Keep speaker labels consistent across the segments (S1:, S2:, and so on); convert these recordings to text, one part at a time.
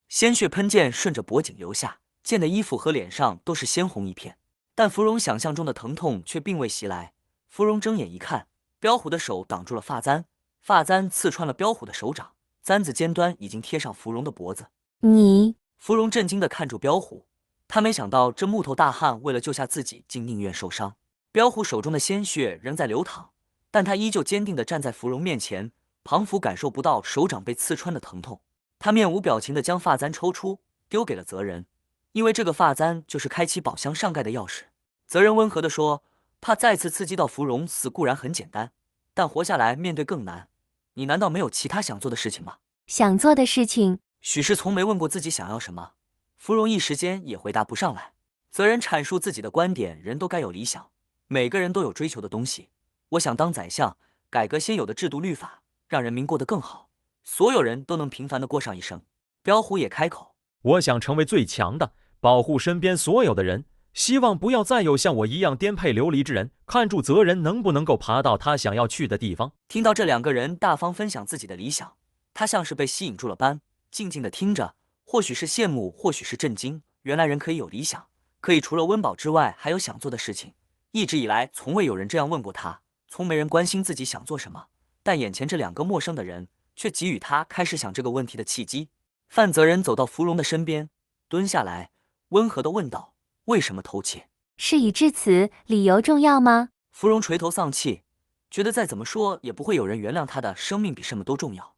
S1: 鲜血喷溅顺着脖颈流下，溅的衣服和脸上都是鲜红一片。但芙蓉想象中的疼痛却并未袭来。芙蓉睁眼一看，彪虎的手挡住了发簪，发簪刺穿了彪虎的手掌，簪子尖端已经贴上芙蓉的脖子。
S2: 你……
S1: 芙蓉震惊地看住彪虎，他没想到这木头大汉为了救下自己，竟宁愿受伤。彪虎手中的鲜血仍在流淌，但他依旧坚定地站在芙蓉面前，庞福感受不到手掌被刺穿的疼痛。他面无表情地将发簪抽出，丢给了泽人，因为这个发簪就是开启宝箱上盖的钥匙。泽人温和地说：“怕再次刺激到芙蓉，死固然很简单，但活下来面对更难。你难道没有其他想做的事情吗？”
S2: 想做的事情。
S1: 许是从没问过自己想要什么，芙蓉一时间也回答不上来。泽人阐述自己的观点：人都该有理想，每个人都有追求的东西。我想当宰相，改革现有的制度律法，让人民过得更好，所有人都能平凡地过上一生。彪虎也开口：“
S3: 我想成为最强的，保护身边所有的人，希望不要再有像我一样颠沛流离之人。看住泽人能不能够爬到他想要去的地方。”
S1: 听到这两个人大方分享自己的理想，他像是被吸引住了般，静静地听着，或许是羡慕，或许是震惊。原来人可以有理想，可以除了温饱之外还有想做的事情。一直以来从未有人这样问过他，从没人关心自己想做什么，但眼前这两个陌生的人却给予他开始想这个问题的契机。范泽人走到芙蓉的身边，蹲下来，温和地问道：“为什么偷窃？
S2: 事已至此，理由重要吗？”
S1: 芙蓉垂头丧气，觉得再怎么说也不会有人原谅他的生命比什么都重要。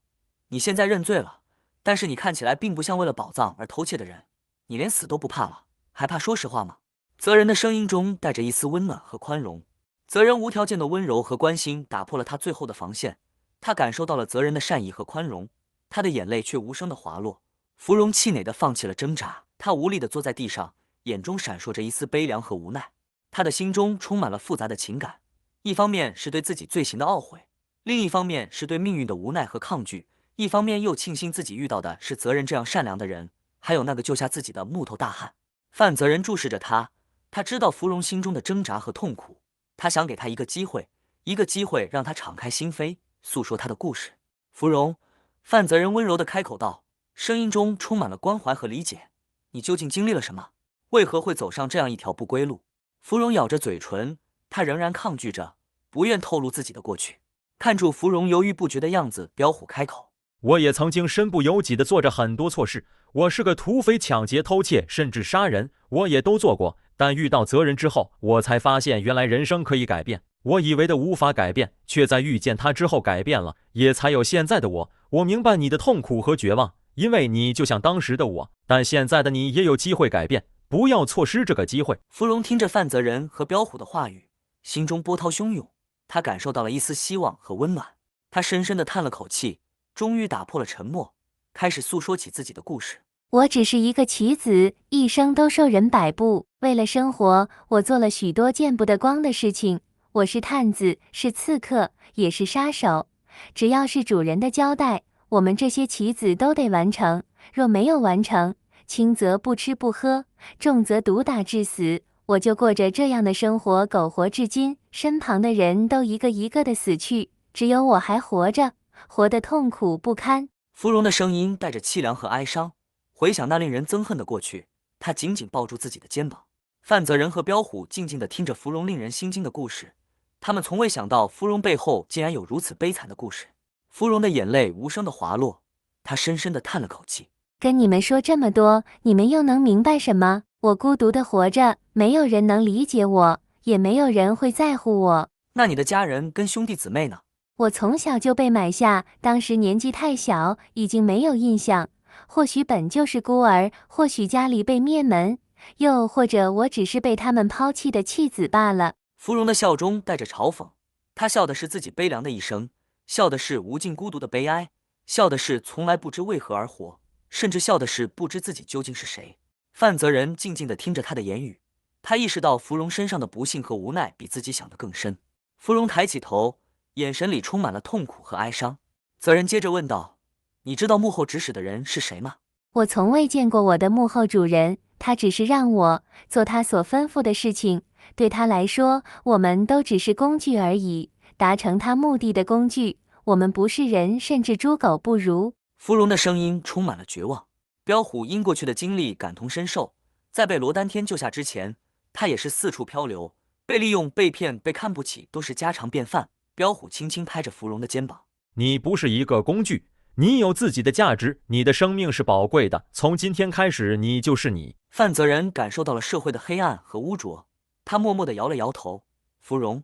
S1: 你现在认罪了，但是你看起来并不像为了宝藏而偷窃的人，你连死都不怕了，还怕说实话吗？泽人的声音中带着一丝温暖和宽容。泽人无条件的温柔和关心打破了他最后的防线，他感受到了泽人的善意和宽容，他的眼泪却无声的滑落。芙蓉气馁的放弃了挣扎，他无力的坐在地上，眼中闪烁着一丝悲凉和无奈。他的心中充满了复杂的情感，一方面是对自己罪行的懊悔，另一方面是对命运的无奈和抗拒，一方面又庆幸自己遇到的是泽人这样善良的人，还有那个救下自己的木头大汉。范泽人注视着他，他知道芙蓉心中的挣扎和痛苦，他想给他一个机会，一个机会让他敞开心扉，诉说他的故事。芙蓉，范泽人温柔地开口道，声音中充满了关怀和理解：“你究竟经历了什么？为何会走上这样一条不归路？”芙蓉咬着嘴唇，她仍然抗拒着，不愿透露自己的过去。看住芙蓉犹豫不决的样子，彪虎开口：“
S3: 我也曾经身不由己地做着很多错事，我是个土匪、抢劫、偷窃，甚至杀人，我也都做过。但遇到泽人之后，我才发现原来人生可以改变。我以为的无法改变，却在遇见他之后改变了，也才有现在的我。我明白你的痛苦和绝望，因为你就像当时的我，但现在的你也有机会改变，不要错失这个机会。”
S1: 芙蓉听着范泽人和彪虎的话语，心中波涛汹涌，他感受到了一丝希望和温暖。他深深地叹了口气，终于打破了沉默，开始诉说起自己的故事。
S2: 我只是一个棋子，一生都受人摆布。为了生活，我做了许多见不得光的事情。我是探子，是刺客，也是杀手。只要是主人的交代，我们这些棋子都得完成。若没有完成，轻则不吃不喝，重则毒打致死。我就过着这样的生活，苟活至今。身旁的人都一个一个的死去，只有我还活着，活得痛苦不堪。
S1: 芙蓉的声音带着凄凉和哀伤，回想那令人憎恨的过去，他紧紧抱住自己的肩膀。范泽人和彪虎静静地听着芙蓉令人心惊的故事，他们从未想到芙蓉背后竟然有如此悲惨的故事。芙蓉的眼泪无声地滑落，她深深地叹了口气。
S2: 跟你们说这么多，你们又能明白什么？我孤独地活着，没有人能理解我，也没有人会在乎我。
S1: 那你的家人跟兄弟姊妹呢？
S2: 我从小就被买下，当时年纪太小，已经没有印象。或许本就是孤儿，或许家里被灭门，又或者我只是被他们抛弃的弃子罢了。
S1: 芙蓉的笑中带着嘲讽，她笑的是自己悲凉的一生，笑的是无尽孤独的悲哀，笑的是从来不知为何而活，甚至笑的是不知自己究竟是谁。范泽人静静地听着他的言语，他意识到芙蓉身上的不幸和无奈比自己想的更深。芙蓉抬起头，眼神里充满了痛苦和哀伤。泽人接着问道：“你知道幕后指使的人是谁吗？”
S2: 我从未见过我的幕后主人，他只是让我做他所吩咐的事情。对他来说，我们都只是工具而已，达成他目的的工具。我们不是人，甚至猪狗不如。
S1: 芙蓉的声音充满了绝望。彪虎因过去的经历感同身受，在被罗丹天救下之前，他也是四处漂流，被利用、被骗、被看不起都是家常便饭。彪虎轻轻拍着芙蓉的肩膀：“
S3: 你不是一个工具，你有自己的价值，你的生命是宝贵的。从今天开始，你就是你。”
S1: 范泽仁感受到了社会的黑暗和污浊，他默默地摇了摇头：“芙蓉，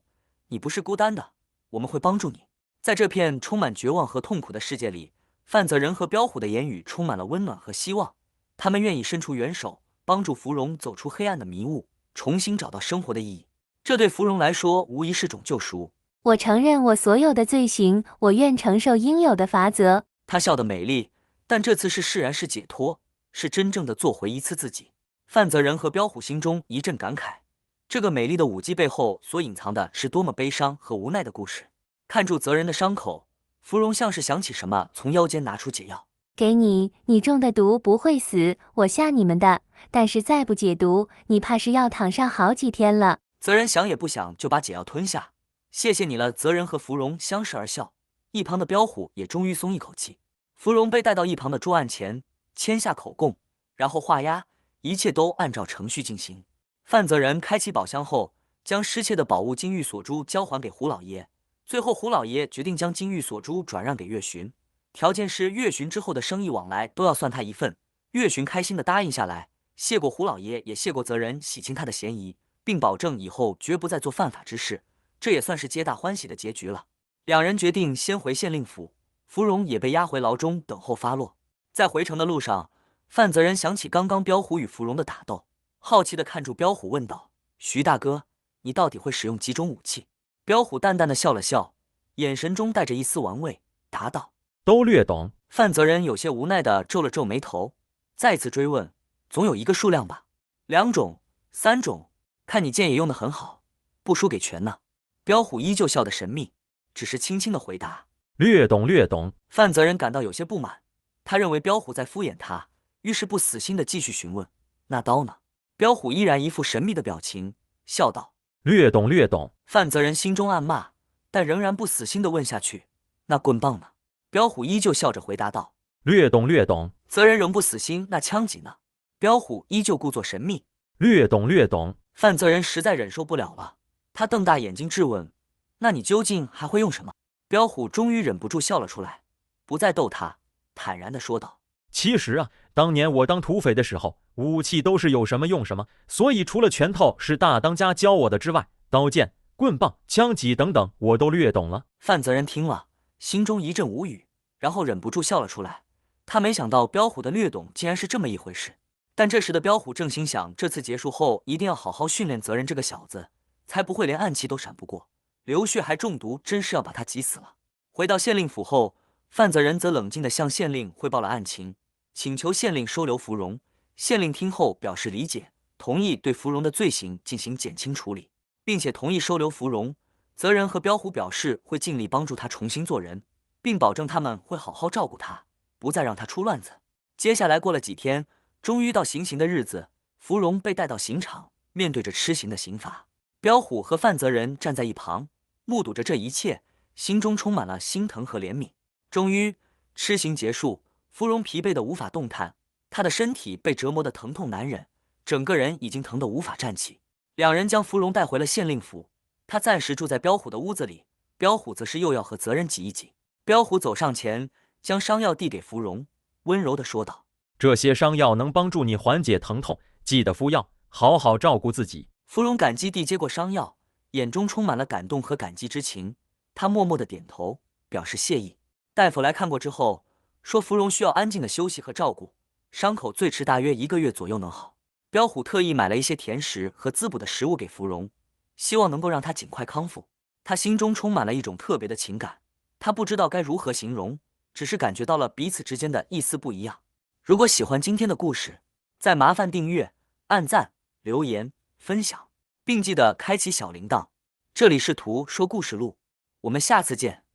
S1: 你不是孤单的，我们会帮助你。”在这片充满绝望和痛苦的世界里，范泽仁和彪虎的言语充满了温暖和希望，他们愿意伸出援手，帮助芙蓉走出黑暗的迷雾，重新找到生活的意义。这对芙蓉来说无疑是种救赎。
S2: 我承认我所有的罪行，我愿承受应有的罚则。
S1: 她笑得美丽，但这次是释然，是解脱，是真正的做回一次自己。范泽仁和彪虎心中一阵感慨，这个美丽的舞姬背后所隐藏的是多么悲伤和无奈的故事。看住泽仁的伤口，芙蓉像是想起什么，从腰间拿出解药，
S2: 给你，你中的毒不会死，我吓你们的。但是再不解毒，你怕是要躺上好几天了。
S1: 泽仁想也不想就把解药吞下。谢谢你了。泽仁和芙蓉相视而笑，一旁的彪虎也终于松一口气。芙蓉被带到一旁的桌案前，签下口供，然后画押，一切都按照程序进行。范泽仁开启宝箱后，将失窃的宝物金玉锁珠交还给胡老爷。最后，胡老爷决定将金玉锁珠转让给岳寻，条件是岳寻之后的生意往来都要算他一份。岳寻开心地答应下来，谢过胡老爷，也谢过泽仁洗清他的嫌疑，并保证以后绝不再做犯法之事。这也算是皆大欢喜的结局了。两人决定先回县令府，芙蓉也被押回牢中等候发落。在回城的路上，范泽仁想起刚刚彪虎与芙蓉的打斗，好奇地看住彪虎问道：“徐大哥，你到底会使用几种武器？”彪虎淡淡的笑了笑，眼神中带着一丝玩味，答道：“
S3: 都略懂。”
S1: 范泽仁有些无奈地皱了皱眉头，再次追问：“总有一个数量吧？2种、3种？看你剑也用得很好，不输给拳呢。”彪虎依旧笑得神秘，只是轻轻的回答：“
S3: 略懂略懂。”
S1: 范泽仁感到有些不满，他认为彪虎在敷衍他，于是不死心的继续询问：“那刀呢？”彪虎依然一副神秘的表情，笑道：“
S3: 略懂略懂。”
S1: 范泽仁心中暗骂，但仍然不死心的问下去：“那棍棒呢？”彪虎依旧笑着回答道：“
S3: 略懂略懂。”
S1: 泽仁仍不死心：“那枪戟呢？”彪虎依旧故作神秘：“
S3: 略懂略懂。”
S1: 范泽仁实在忍受不了了，他瞪大眼睛质问：“那你究竟还会用什么？”彪虎终于忍不住笑了出来，不再逗他，坦然地说道：“
S3: 其实啊，当年我当土匪的时候，武器都是有什么用什么，所以除了拳头是大当家教我的之外，刀剑、棍棒、枪戟等等，我都略懂了。”
S1: 范泽仁听了，心中一阵无语，然后忍不住笑了出来。他没想到彪虎的略懂竟然是这么一回事。但这时的彪虎正心想，这次结束后一定要好好训练泽仁这个小子，才不会连暗器都闪不过，流血还中毒，真是要把他急死了。回到县令府后，范泽仁则冷静地向县令汇报了案情，请求县令收留芙蓉。县令听后表示理解，同意对芙蓉的罪行进行减轻处理，并且同意收留芙蓉。泽仁和彪虎表示会尽力帮助他重新做人，并保证他们会好好照顾他，不再让他出乱子。接下来过了几天，终于到行刑的日子，芙蓉被带到刑场，面对着吃刑的刑罚。彪虎和范泽仁站在一旁，目睹着这一切，心中充满了心疼和怜悯。终于，吃刑结束，芙蓉疲惫得无法动弹，她的身体被折磨得疼痛难忍，整个人已经疼得无法站起。两人将芙蓉带回了县令府，他暂时住在彪虎的屋子里，彪虎则是又要和泽仁挤一挤。彪虎走上前，将伤药递给芙蓉，温柔地说道：“
S3: 这些伤药能帮助你缓解疼痛，记得服药，好好照顾自己。”
S1: 芙蓉感激地接过伤药，眼中充满了感动和感激之情。她默默地点头，表示谢意。大夫来看过之后，说芙蓉需要安静的休息和照顾，伤口最迟大约1个月左右能好。彪虎特意买了一些甜食和滋补的食物给芙蓉，希望能够让她尽快康复。他心中充满了一种特别的情感，他不知道该如何形容，只是感觉到了彼此之间的一丝不一样。如果喜欢今天的故事，再麻烦订阅、按赞、留言、分享，并记得开启小铃铛。这里是图说故事录，我们下次见。